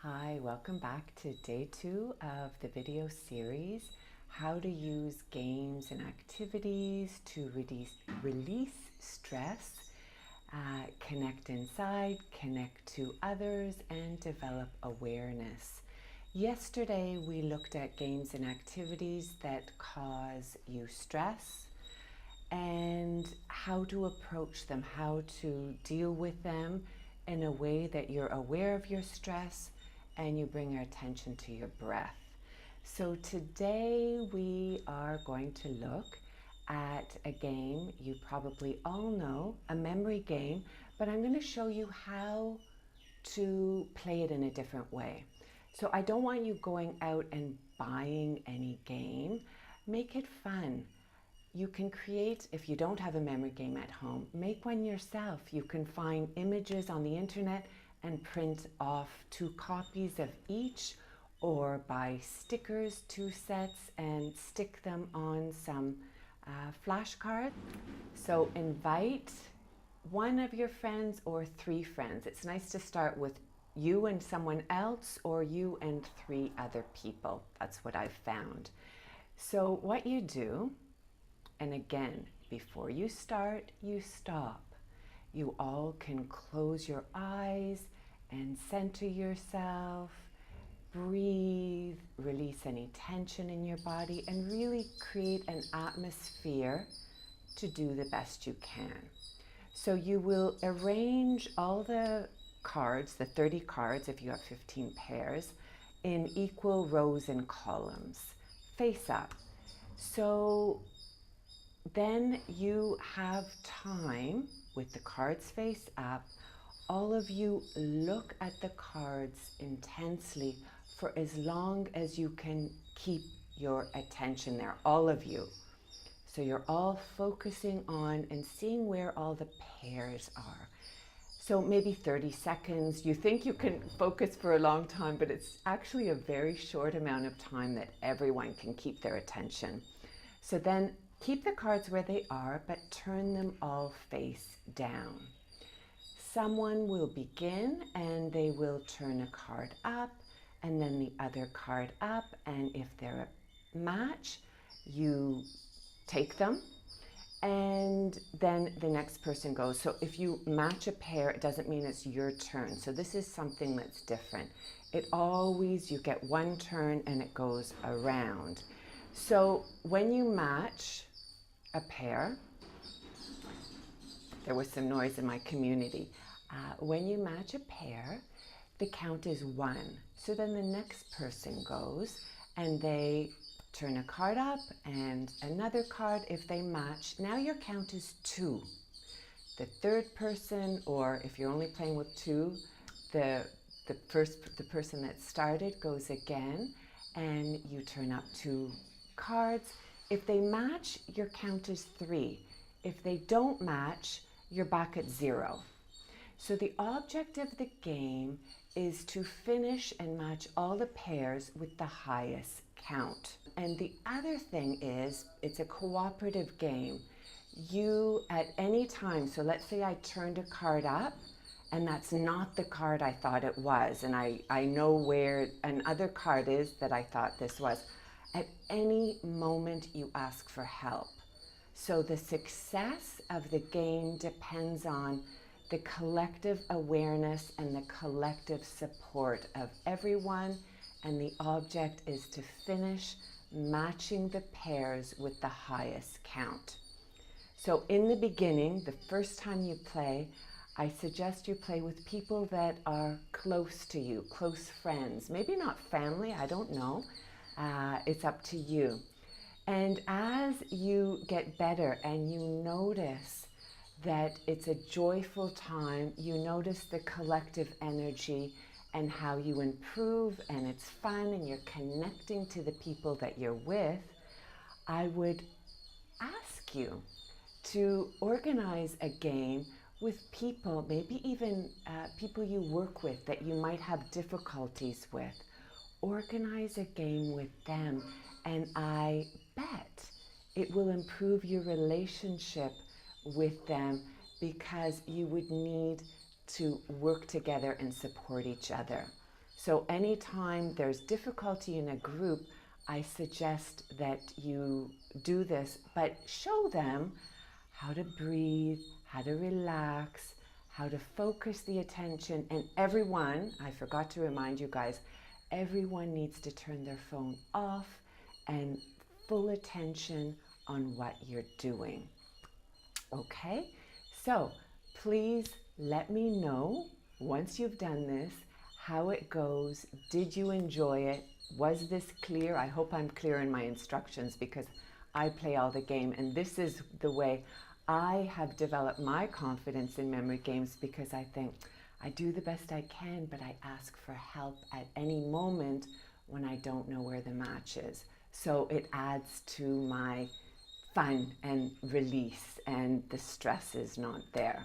Hi, welcome back to day 2 of the video series, how to use games and activities to release stress, connect inside, connect to others, and develop awareness. Yesterday we looked at games and activities that cause you stress and how to approach them, how to deal with them in a way that you're aware of your stress and you bring your attention to your breath. So today we are going to look at a game you probably all know, a memory game, but I'm going to show you how to play it in a different way. So I don't want you going out and buying any game. Make it fun. You can create, if you don't have a memory game at home, make one yourself. You can find images on the internet and print off 2 copies of each, or buy stickers, 2 sets, and stick them on some flashcards. So invite one of your friends or 3 friends. It's nice to start with you and someone else, or you and 3 other people. That's what I've found. So what you do, and again, before you start, you stop. You all can close your eyes and center yourself. Breathe, release any tension in your body, and really create an atmosphere to do the best you can. So you will arrange all the cards, the 30 cards, if you have 15 pairs, in equal rows and columns, face up. So then you have time, with the cards face up, all of you look at the cards intensely for as long as you can keep your attention there, all of you. So you're all focusing on and seeing where all the pairs are. So maybe 30 seconds. You think you can focus for a long time, but it's actually a very short amount of time that everyone can keep their attention. So then keep the cards where they are, but turn them all face down. Someone will begin and they will turn a card up and then the other card up, and if they're a match, you take them and then the next person goes. So if you match a pair, it doesn't mean it's your turn. So this is something that's different. It always, you get one turn and it goes around. So when you match a pair, there was some noise in my community. When you match a pair, the count is 1. So then the next person goes and they turn a card up and another card. If they match, now your count is 2. The third person, or if you're only playing with 2, the person that started goes again and you turn up 2 cards. If they match, your count is 3. If they don't match, you're back at 0. So the object of the game is to finish and match all the pairs with the highest count. And the other thing is, it's a cooperative game. You, at any time, so let's say I turned a card up and that's not the card I thought it was, and I know where another card is that I thought this was. At any moment you ask for help. So the success of the game depends on the collective awareness and the collective support of everyone, and the object is to finish matching the pairs with the highest count. So in the beginning, the first time you play, I suggest you play with people that are close to you, close friends, maybe not family, I don't know. It's up to you. And as you get better and you notice that it's a joyful time, you notice the collective energy and how you improve, and it's fun and you're connecting to the people that you're with, I would ask you to organize a game with people, maybe even people you work with that you might have difficulties with. Organize a game with them, and I bet it will improve your relationship with them, because you would need to work together and support each other. So anytime there's difficulty in a group, I suggest that you do this, but show them how to breathe, how to relax, how to focus the attention. And everyone, I forgot to remind you guys, everyone needs to turn their phone off and full attention on what you're doing. Okay, so please let me know once you've done this how it goes. Did you enjoy it? Was this clear? I hope I'm clear in my instructions, because I play all the game, and this is the way I have developed my confidence in memory games, because I think I do the best I can, but I ask for help at any moment when I don't know where the match is. So it adds to my fun and release, and the stress is not there.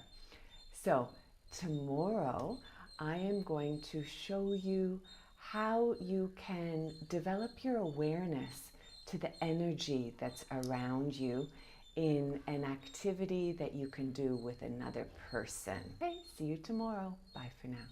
So tomorrow I am going to show you how you can develop your awareness to the energy that's around you in an activity that you can do with another person. Okay, see you tomorrow. Bye for now.